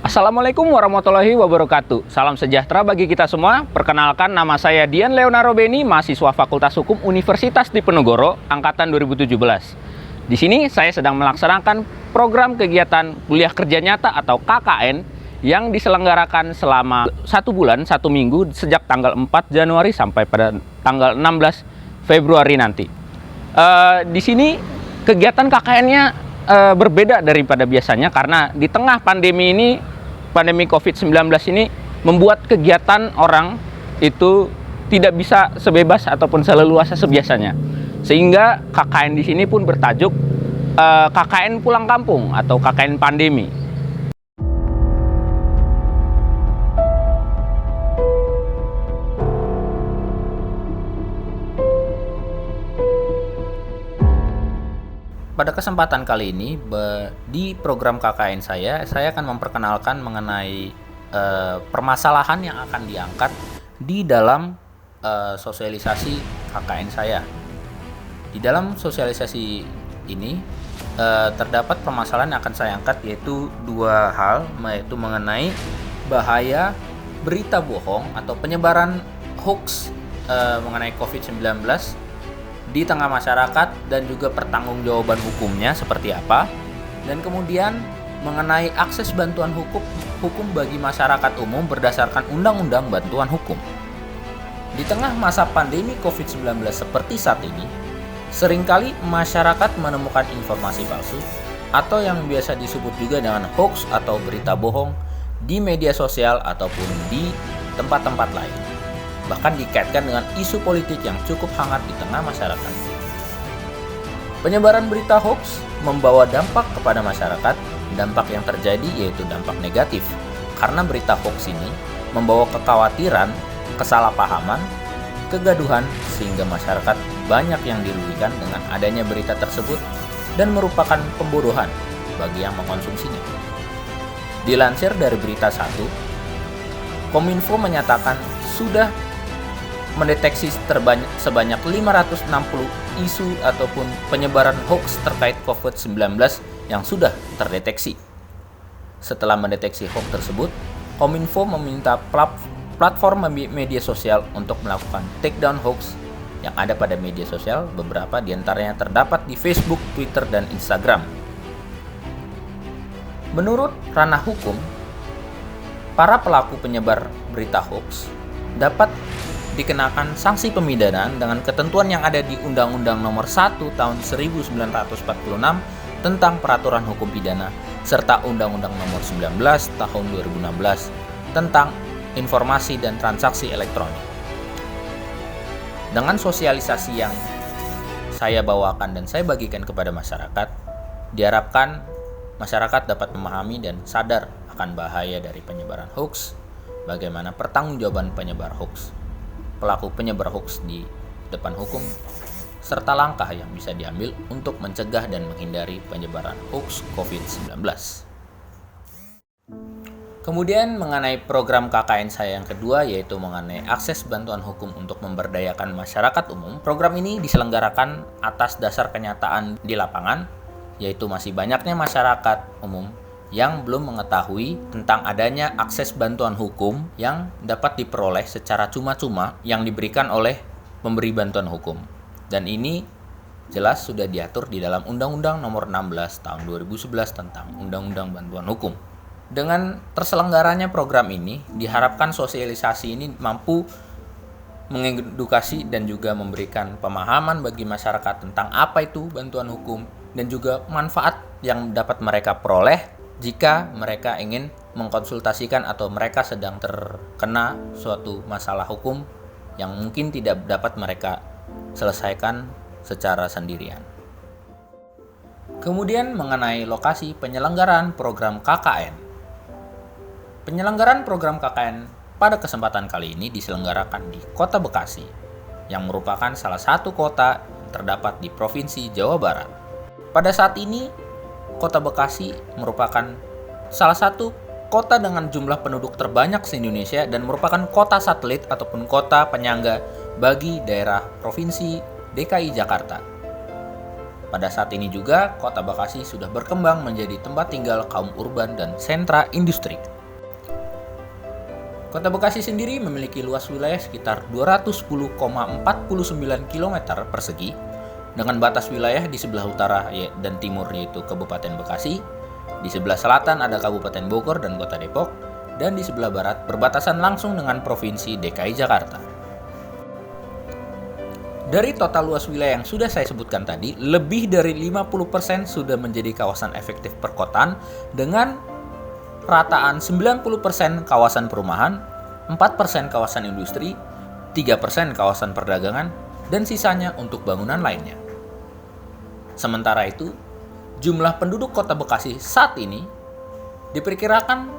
Assalamualaikum warahmatullahi wabarakatuh. Salam sejahtera bagi kita semua. Perkenalkan, nama saya Dian Leonardo Beni, mahasiswa Fakultas Hukum Universitas Diponegoro, angkatan 2017. Di sini saya sedang melaksanakan program kegiatan kuliah kerja nyata atau KKN yang diselenggarakan selama 1 bulan, 1 minggu sejak tanggal 4 Januari sampai pada tanggal 16 Februari nanti. Di sini kegiatan KKN-nya berbeda daripada biasanya karena di tengah pandemi ini, pandemi COVID-19 ini membuat kegiatan orang itu tidak bisa sebebas ataupun seleluasa sebiasanya. Sehingga KKN di sini pun bertajuk KKN pulang kampung atau KKN pandemi. Pada kesempatan kali ini, di program KKN saya akan memperkenalkan mengenai permasalahan yang akan diangkat di dalam sosialisasi KKN saya. Di dalam sosialisasi ini terdapat permasalahan yang akan saya angkat, yaitu 2 hal, yaitu mengenai bahaya berita bohong atau penyebaran hoax mengenai COVID-19 di tengah masyarakat dan juga pertanggungjawaban hukumnya seperti apa, dan kemudian mengenai akses bantuan hukum bagi masyarakat umum berdasarkan Undang-Undang Bantuan Hukum. Di tengah masa pandemi COVID-19 seperti saat ini, seringkali masyarakat menemukan informasi palsu atau yang biasa disebut juga dengan hoax atau berita bohong di media sosial ataupun di tempat-tempat lain, bahkan dikaitkan dengan isu politik yang cukup hangat di tengah masyarakat. Penyebaran berita hoax membawa dampak kepada masyarakat. Dampak yang terjadi yaitu dampak negatif, karena berita hoax ini membawa kekhawatiran, kesalahpahaman, kegaduhan, sehingga masyarakat banyak yang dirugikan dengan adanya berita tersebut dan merupakan pembodohan bagi yang mengkonsumsinya. Dilansir dari Berita 1, Kominfo menyatakan sudah mendeteksi sebanyak 560 isu ataupun penyebaran hoax terkait COVID-19 yang sudah terdeteksi. Setelah mendeteksi hoax tersebut, Kominfo meminta platform media sosial untuk melakukan takedown hoax yang ada pada media sosial. Beberapa diantaranya terdapat di Facebook, Twitter, dan Instagram. Menurut ranah hukum, para pelaku penyebar berita hoax dapat dikenakan sanksi pemidanaan dengan ketentuan yang ada di Undang-Undang Nomor 1 Tahun 1946 tentang Peraturan Hukum Pidana serta Undang-Undang Nomor 19 Tahun 2016 tentang Informasi dan Transaksi Elektronik. Dengan sosialisasi yang saya bawakan dan saya bagikan kepada masyarakat, diharapkan masyarakat dapat memahami dan sadar akan bahaya dari penyebaran hoax, bagaimana pertanggungjawaban penyebar hoax, pelaku penyebar hoax di depan hukum, serta langkah yang bisa diambil untuk mencegah dan menghindari penyebaran hoax COVID-19. Kemudian mengenai program KKN saya yang kedua, yaitu mengenai akses bantuan hukum untuk memberdayakan masyarakat umum. Program ini diselenggarakan atas dasar kenyataan di lapangan, yaitu masih banyaknya masyarakat umum yang belum mengetahui tentang adanya akses bantuan hukum yang dapat diperoleh secara cuma-cuma yang diberikan oleh pemberi bantuan hukum. Dan ini jelas sudah diatur di dalam Undang-Undang Nomor 16 Tahun 2011 tentang Undang-Undang Bantuan Hukum. Dengan terselenggaranya program ini, diharapkan sosialisasi ini mampu mengedukasi dan juga memberikan pemahaman bagi masyarakat tentang apa itu bantuan hukum dan juga manfaat yang dapat mereka peroleh jika mereka ingin mengkonsultasikan atau mereka sedang terkena suatu masalah hukum yang mungkin tidak dapat mereka selesaikan secara sendirian. Kemudian mengenai lokasi penyelenggaraan program KKN. Penyelenggaraan program KKN pada kesempatan kali ini diselenggarakan di Kota Bekasi, yang merupakan salah satu kota terdapat di Provinsi Jawa Barat. Pada saat ini, Kota Bekasi merupakan salah satu kota dengan jumlah penduduk terbanyak se-Indonesia dan merupakan kota satelit ataupun kota penyangga bagi daerah Provinsi DKI Jakarta. Pada saat ini juga, Kota Bekasi sudah berkembang menjadi tempat tinggal kaum urban dan sentra industri. Kota Bekasi sendiri memiliki luas wilayah sekitar 210,49 km persegi dengan batas wilayah di sebelah utara dan timur yaitu Kabupaten Bekasi, di sebelah selatan ada Kabupaten Bogor dan Kota Depok, dan di sebelah barat berbatasan langsung dengan Provinsi DKI Jakarta. Dari total luas wilayah yang sudah saya sebutkan tadi, lebih dari 50% sudah menjadi kawasan efektif perkotaan dengan rataan 90% kawasan perumahan, 4% kawasan industri, 3% kawasan perdagangan, dan sisanya untuk bangunan lainnya. Sementara itu, jumlah penduduk Kota Bekasi saat ini diperkirakan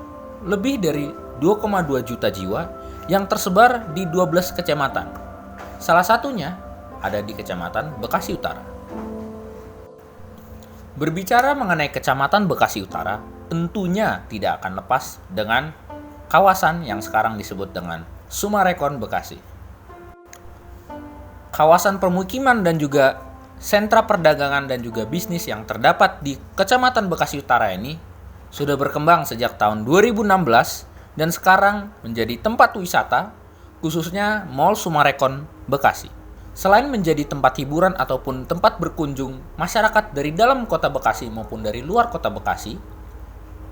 lebih dari 2,2 juta jiwa yang tersebar di 12 kecamatan. Salah satunya ada di Kecamatan Bekasi Utara. Berbicara mengenai Kecamatan Bekasi Utara, tentunya tidak akan lepas dengan kawasan yang sekarang disebut dengan Sumarekon Bekasi. Kawasan permukiman dan juga sentra perdagangan dan juga bisnis yang terdapat di Kecamatan Bekasi Utara ini sudah berkembang sejak tahun 2016 dan sekarang menjadi tempat wisata, khususnya Mall Sumarekon Bekasi. Selain menjadi tempat hiburan ataupun tempat berkunjung masyarakat dari dalam Kota Bekasi maupun dari luar Kota Bekasi,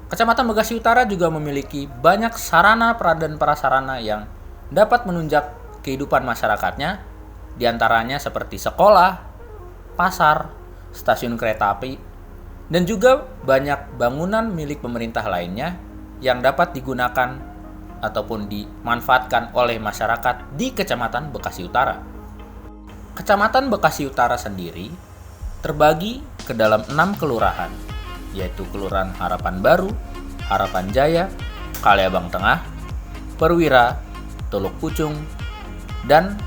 Kecamatan Bekasi Utara juga memiliki banyak sarana dan prasarana yang dapat menunjang kehidupan masyarakatnya, diantaranya seperti sekolah, pasar, stasiun kereta api, dan juga banyak bangunan milik pemerintah lainnya yang dapat digunakan ataupun dimanfaatkan oleh masyarakat di Kecamatan Bekasi Utara. Kecamatan Bekasi Utara sendiri terbagi ke dalam 6 kelurahan, yaitu Kelurahan Harapan Baru, Harapan Jaya, Kaliabang Tengah, Perwira, Teluk Pucung, dan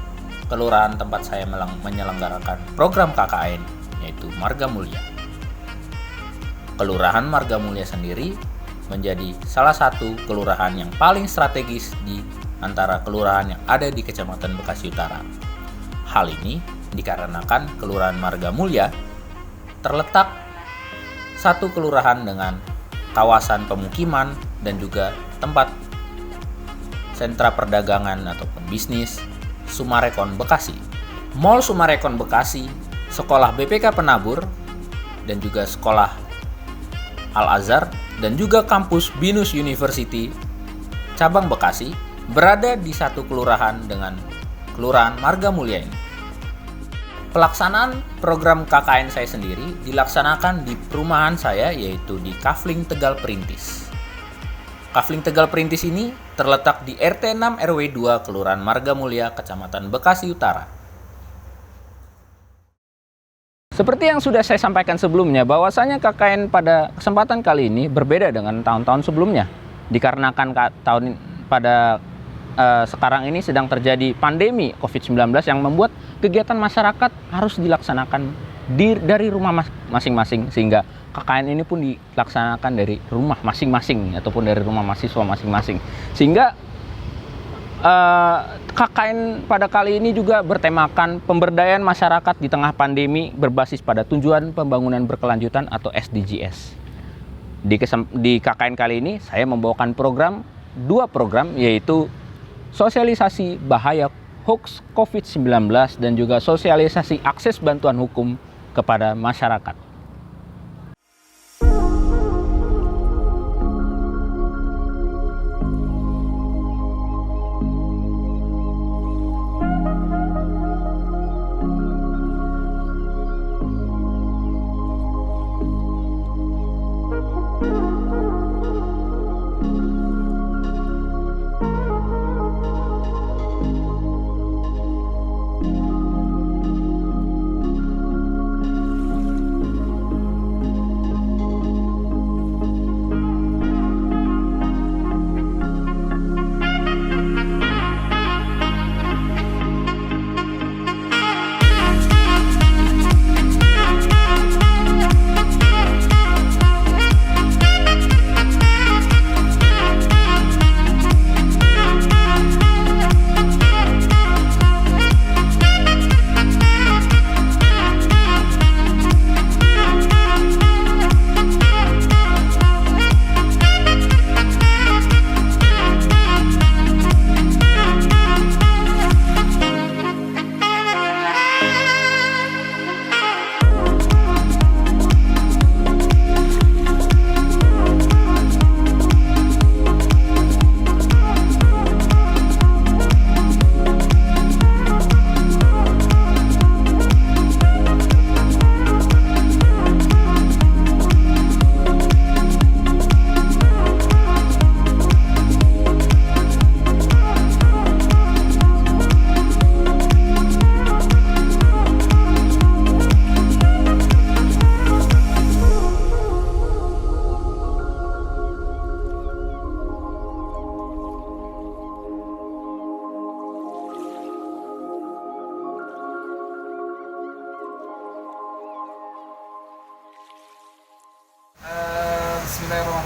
kelurahan tempat saya menyelenggarakan program KKN, yaitu Marga Mulia. Kelurahan Marga Mulia sendiri menjadi salah satu kelurahan yang paling strategis di antara kelurahan yang ada di Kecamatan Bekasi Utara. Hal ini dikarenakan Kelurahan Marga Mulia terletak satu kelurahan dengan kawasan pemukiman dan juga tempat sentra perdagangan ataupun bisnis Sumarekon Bekasi. Mall Sumarekon Bekasi, Sekolah BPK Penabur, dan juga Sekolah Al-Azhar, dan juga kampus Binus University Cabang Bekasi berada di satu kelurahan dengan Kelurahan Marga Mulia ini. Pelaksanaan program KKN saya sendiri dilaksanakan di perumahan saya, yaitu di Kafling Tegal Perintis. Kafling Tegal Perintis ini terletak di RT 6 RW 2 Kelurahan Marga Mulia, Kecamatan Bekasi Utara. Seperti yang sudah saya sampaikan sebelumnya, bahwasanya KKN pada kesempatan kali ini berbeda dengan tahun-tahun sebelumnya. Dikarenakan sekarang ini sedang terjadi pandemi COVID-19 yang membuat kegiatan masyarakat harus dilaksanakan dari rumah masing-masing, sehingga KKN ini pun dilaksanakan dari rumah masing-masing ataupun dari rumah mahasiswa masing-masing. Sehingga KKN pada kali ini juga bertemakan pemberdayaan masyarakat di tengah pandemi berbasis pada tujuan pembangunan berkelanjutan atau SDGs. Di KKN kali ini saya membawakan dua program, yaitu sosialisasi bahaya hoax COVID-19 dan juga sosialisasi akses bantuan hukum kepada masyarakat.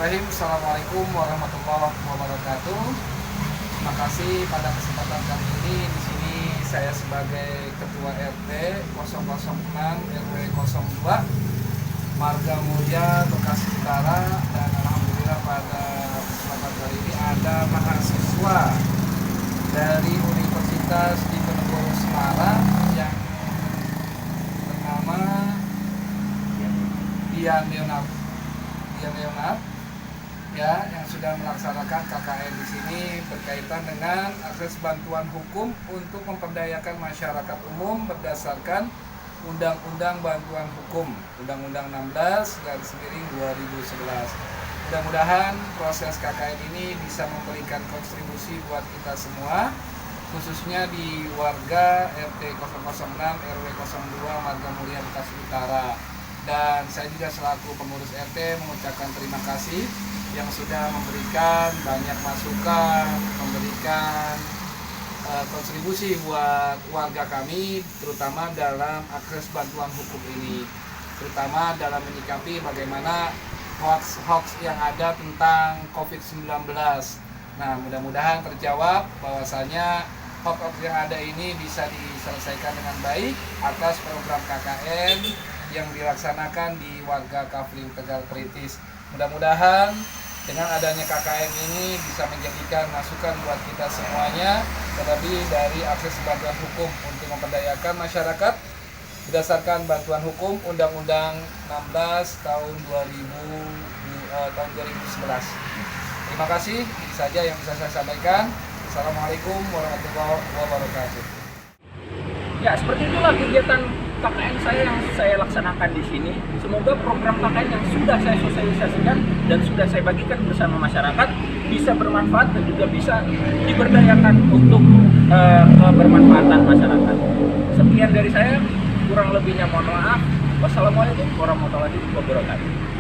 Bismillahirrahmanirrahim. Assalamualaikum warahmatullahi wabarakatuh. Terima kasih pada kesempatan kali ini. Di sini saya sebagai Ketua RT 006 RW 02 Marga Mulia Bekasi Utara, dan alhamdulillah pada kesempatan kali ini ada mahasiswa dari Universitas Diponegoro Semarang yang bernama Dian Leonard ya, yang sudah melaksanakan KKN di sini berkaitan dengan akses bantuan hukum untuk memperdayakan masyarakat umum berdasarkan Undang-Undang Bantuan Hukum Undang-Undang 16/2011. Mudah-mudahan proses KKN ini bisa memberikan kontribusi buat kita semua, khususnya di warga RT 006 RW 02 Marga Mulia Bekasi Utara. Dan saya juga selaku pengurus RT mengucapkan terima kasih yang sudah memberikan banyak masukan, memberikan kontribusi buat warga kami, terutama dalam akses bantuan hukum ini, terutama dalam menyikapi bagaimana hoax yang ada tentang COVID-19. Nah, mudah-mudahan terjawab bahwasanya hoax yang ada ini bisa diselesaikan dengan baik atas program KKN yang dilaksanakan di warga Kafling Tegal Kritis. Mudah-mudahan dengan adanya KKN ini bisa menjadikan masukan buat kita semuanya, terlebih dari akses bantuan hukum untuk memperdayakan masyarakat berdasarkan bantuan hukum Undang-Undang 16 tahun 2011. Terima kasih, ini saja yang bisa saya sampaikan. Assalamualaikum warahmatullahi wabarakatuh. Ya, seperti itulah kegiatan KKN saya yang saya laksanakan di sini. Semoga program KKN yang sudah saya sosialisasikan dan sudah saya bagikan bersama masyarakat bisa bermanfaat dan juga bisa diberdayakan untuk kebermanfaatan masyarakat. Sekian dari saya, kurang lebihnya mohon maaf. Wassalamualaikum warahmatullahi wabarakatuh.